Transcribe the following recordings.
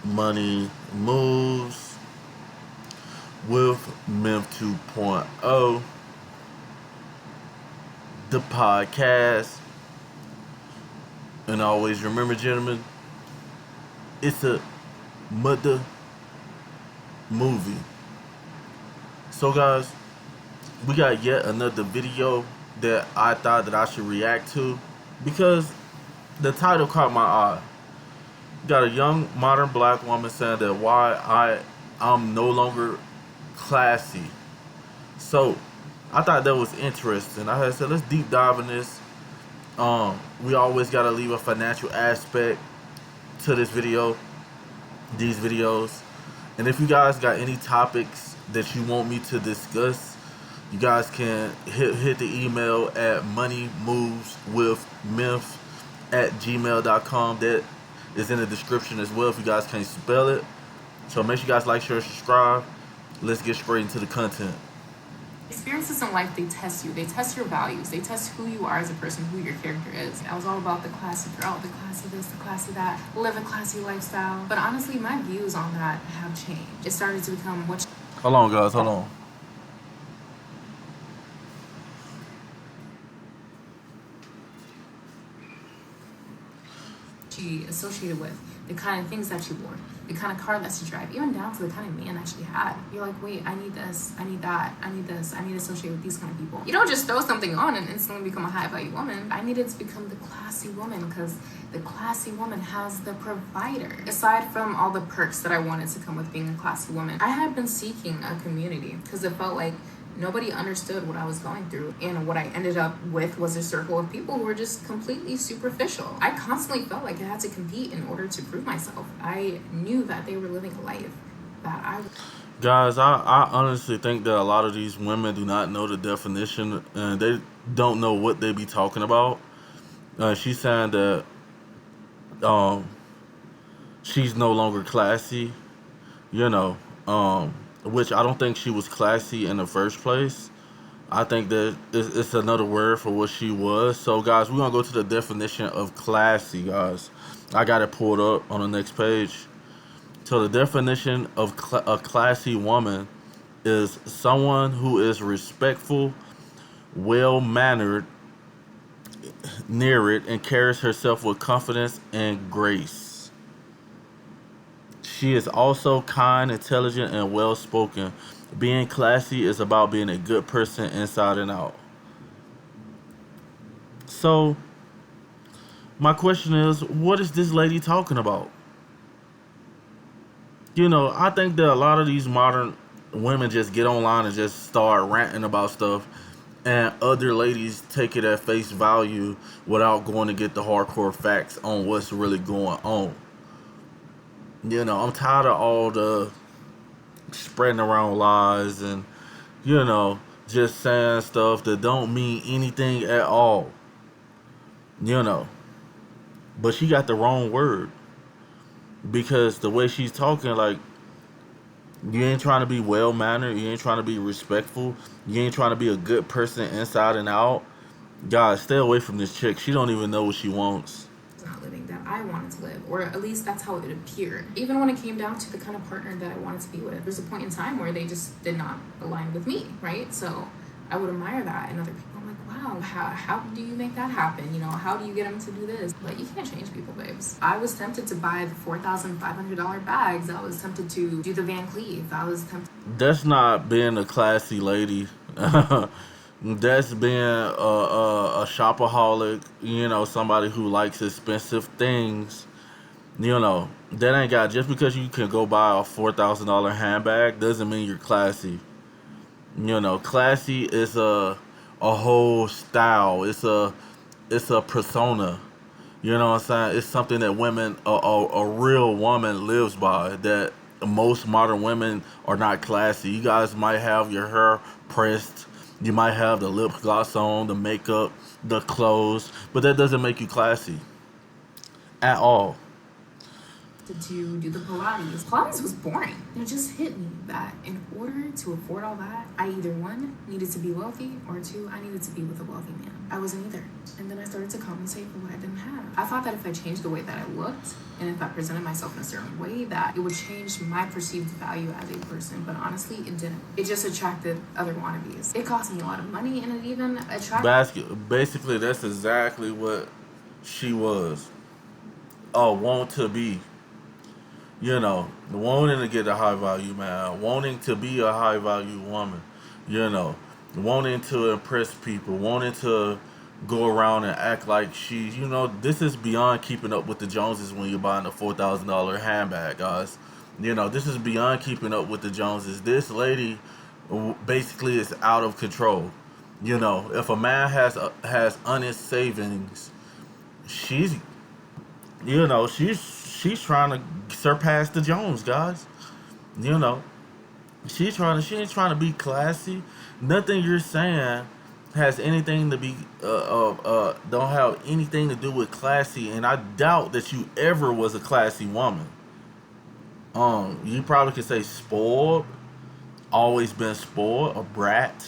Money Moves with Mem 2.0, the podcast. And always remember, gentlemen, it's a mother movie. So, guys, we got yet another video that I thought that I should react to because the title caught my eye. Got a young modern black woman saying that why I'm no longer classy. So I thought that was interesting. I had said let's deep dive in this. We always gotta leave a financial aspect to this video, these videos. And if you guys got any topics that you want me to discuss, you guys can hit the email at moneymoveswithmyth@gmail.com. That is in the description as well if you guys can't spell it. So make sure you guys like, share, subscribe. Let's get straight into the content. Experiences in life, they test you. They test your values. They test who you are as a person, who your character is. I was all about the classy girl, the classy this, the classy that, live a classy lifestyle. But honestly, my views on that have changed. It started to become what... Hold on, guys. Hold on. She associated with, the kind of things that she wore, the kind of car that she drive, even down to the kind of man that she had. You're like, wait, I need this, I need that, I need this, I need to associate with these kind of people. You don't just throw something on and instantly become a high value woman. I needed to become the classy woman because the classy woman has the provider. Aside from all the perks that I wanted to come with being a classy woman, I had been seeking a community because it felt like nobody understood what I was going through, and what I ended up with was a circle of people who were just completely superficial. I constantly felt like I had to compete in order to prove myself. I knew that they were living a life that I... Guys, I honestly think that a lot of these women do not know the definition and they don't know what they be talking about. She's saying that she's no longer classy, you know, which I don't think she was classy in the first place. I think that it's another word for what she was. So, guys, we're going to go to the definition of classy, guys. I got it pulled up on the next page. So, the definition of a classy woman is someone who is respectful, well-mannered, near it, and carries herself with confidence and grace. She is also kind, intelligent, and well spoken. Being classy is about being a good person inside and out. So, my question is, what is this lady talking about? You know, I think that a lot of these modern women just get online and just start ranting about stuff, and other ladies take it at face value without going to get the hardcore facts on what's really going on. You know, I'm tired of all the spreading around lies and, you know, just saying stuff that don't mean anything at all. You know. But she got the wrong word. Because the way she's talking, like, you ain't trying to be well-mannered. You ain't trying to be respectful. You ain't trying to be a good person inside and out. Guys, stay away from this chick. She don't even know what she wants. not living that I wanted to live, or at least that's how it appeared. Even when it came down to the kind of partner that I wanted to be with, there's a point in time where they just did not align with me, right? So I would admire that in other people. I'm like, wow, how do you make that happen? You know, how do you get them to do this? But you can't change people, babes. I was tempted to buy the $4,500 bags. I was tempted to do the Van Cleef. I was tempted. That's not being a classy lady. That's being a shopaholic, you know, somebody who likes expensive things. You know, that ain't got, just because you can go buy a $4,000 handbag doesn't mean you're classy. You know, classy is a whole style. It's a persona. You know what I'm saying? It's something that women, a real woman lives by, that most modern women are not classy. You guys might have your hair pressed. You might have the lip gloss on, the makeup, the clothes, but that doesn't make you classy at all. to do the Pilates. Pilates was boring. It just hit me that in order to afford all that, I either one, needed to be wealthy, or two, I needed to be with a wealthy man. I wasn't either. And then I started to compensate for what I didn't have. I thought that if I changed the way that I looked, and if I presented myself in a certain way, that it would change my perceived value as a person. But honestly, it didn't. It just attracted other wannabes. It cost me a lot of money, and it even attracted... Basically, that's exactly what she was. Want to be. Wanting to get a high value man, wanting to be a high value woman, wanting to impress people, wanting to go around and act like this is beyond keeping up with the Joneses when you're buying a $4,000 handbag, guys. This is beyond keeping up with the Joneses. This lady basically is out of control. If a man has honest savings, she's she's trying to surpass the Jones, guys. She ain't trying to be classy. Nothing you're saying has anything to be don't have anything to do with classy, and I doubt that you ever was a classy woman. You probably could say spoiled, always been spoiled, a brat.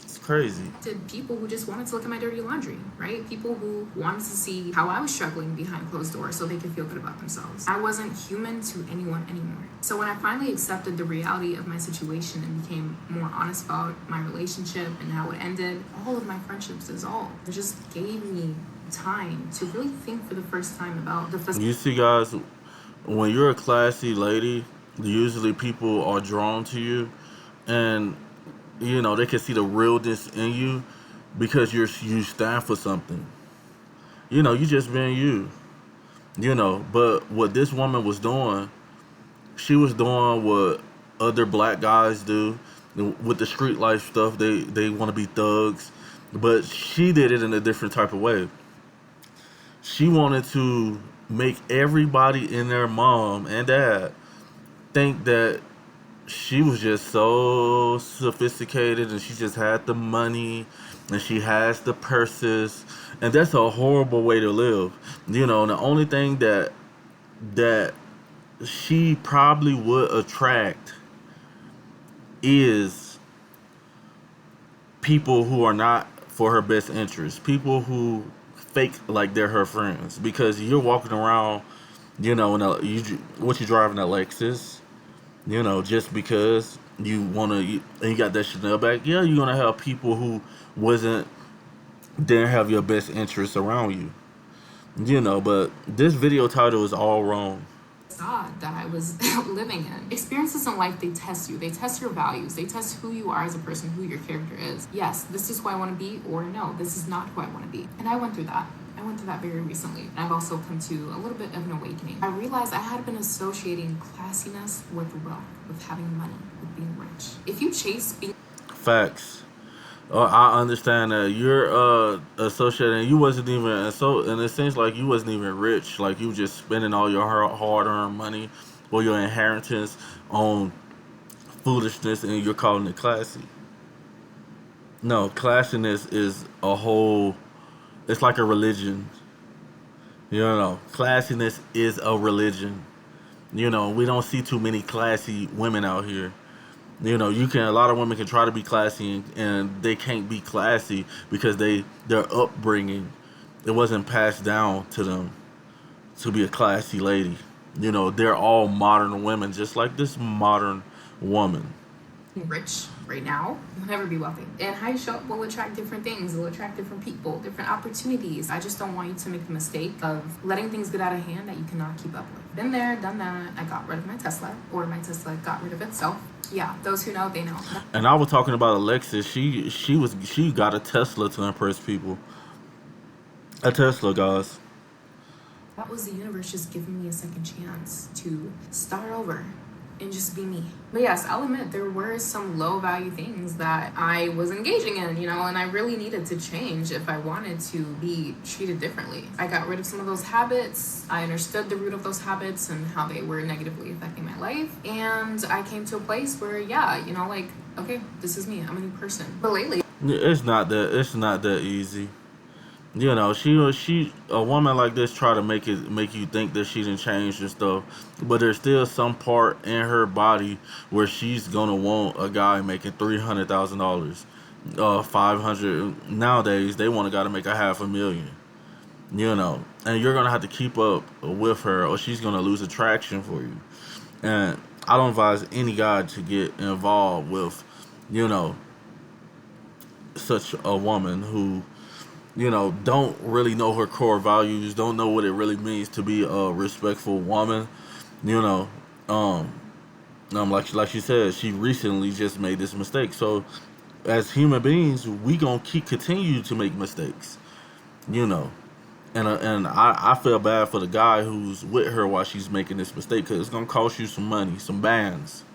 It's crazy. People who just wanted to look at my dirty laundry, right? People who wanted to see how I was struggling behind closed doors so they could feel good about themselves. I wasn't human to anyone anymore. So when I finally accepted the reality of my situation and became more honest about my relationship and how it ended, all of my friendships dissolved. It just gave me time to really think for the first time about the... You see, guys, when you're a classy lady, usually people are drawn to you, and they can see the realness in you because you stand for something. You just being you. But what this woman was doing, she was doing what other black guys do with the street life stuff. They want to be thugs, but she did it in a different type of way. She wanted to make everybody in their mom and dad think that she was just so sophisticated and she just had the money and she has the purses, and that's a horrible way to live. And the only thing that she probably would attract is people who are not for her best interest, people who fake like they're her friends, because you're walking around, in what you driving, a Lexus, just because you got that Chanel bag. Yeah, you're gonna have people who didn't have your best interests around you. But this video title is all wrong. Facade that I was living in. Experiences in life, they test you. They test your values. They test who you are as a person, who your character is. Yes, this is who I want to be, or no, this is not who I want to be. And I went through that. I went through that very recently. And I've also come to a little bit of an awakening. I realized I had been associating classiness with wealth, with having money, with being rich. If you chase being... Facts. I understand that you're associating. You wasn't even, and it seems like you wasn't even rich. Like you were just spending all your hard-earned money or your inheritance on foolishness, and you're calling it classy. No, classiness is a whole. It's like a religion. Classiness is a religion. We don't see too many classy women out here. A lot of women can try to be classy and they can't be classy because their upbringing, it wasn't passed down to them to be a classy lady. They're all modern women, just like this modern woman. Rich right now will never be wealthy, and how you show up will attract different things. It will attract different people, different opportunities. I just don't want you to make the mistake of letting things get out of hand that you cannot keep up with. Been there, done that. I got rid of my Tesla, or my Tesla got rid of itself. Yeah, those who know, they know. And I was talking about Alexis. She got a Tesla to impress people. A Tesla, guys. That was the universe just giving me a second chance to start over and just be me. But yes, I'll admit there were some low value things that I was engaging in, and I really needed to change if I wanted to be treated differently. I got rid of some of those habits. I understood the root of those habits and how they were negatively affecting my life. And I came to a place where, okay, this is me. I'm a new person. But lately, it's not that easy. She a woman like this try to make you think that she didn't change and stuff, but there's still some part in her body where she's gonna want a guy making $300,000, 500. Nowadays they want a guy to make a half a million. And you're gonna have to keep up with her, or she's gonna lose attraction for you. And I don't advise any guy to get involved with, you know, such a woman who don't really know her core values, don't know what it really means to be a respectful woman. You know, um, like she said, she recently just made this mistake. So, as human beings, we gonna keep continue to make mistakes. You know, and I feel bad for the guy who's with her while she's making this mistake because it's gonna cost you some money, some bands.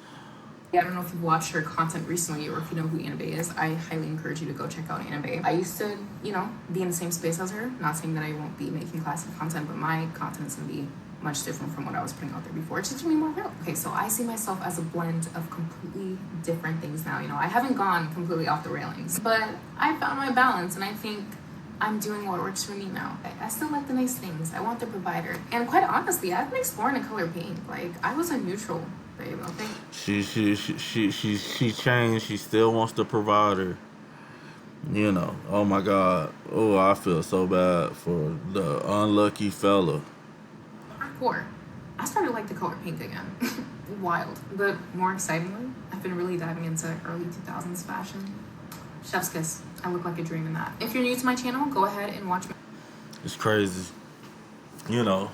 I don't know if you've watched her content recently or if you know who Anna Bay is. I highly encourage you to go check out Anna Bay. I used to, be in the same space as her. Not saying that I won't be making classic content, but my content is going to be much different from what I was putting out there before. It's just going to be more real. Okay, so I see myself as a blend of completely different things now. I haven't gone completely off the railings, but I found my balance, and I think I'm doing what works for me now. I still like the nice things. I want the provider. And quite honestly, I've been exploring the color pink. Like, I was a neutral, babe, okay? She changed. She still wants the provider. Oh my God. Oh, I feel so bad for the unlucky fella. Hardcore. I started to like the color pink again. Wild. But more excitingly, I've been really diving into early 2000s fashion. Chef's kiss. I look like a dream in that. If you're new to my channel, go ahead and watch me. It's crazy. You know,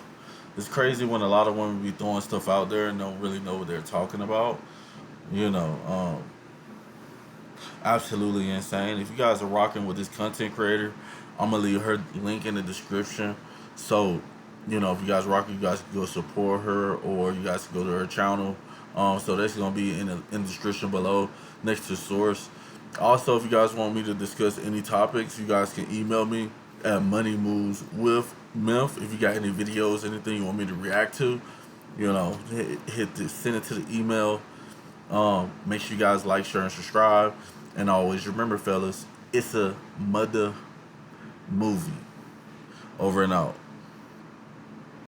it's crazy when a lot of women be throwing stuff out there and don't really know what they're talking about. You know, absolutely insane. If you guys are rocking with this content creator, I'm gonna leave her link in the description. So, if you guys rock, you guys can go support her, or you guys can go to her channel. So that's gonna be in the description below, next to source. Also, if you guys want me to discuss any topics, you guys can email me at moneymoveswithmyth. If you got any videos, anything you want me to react to, send it to the email. Make sure you guys like, share, and subscribe. And always remember, fellas, it's a mother movie. Over and out.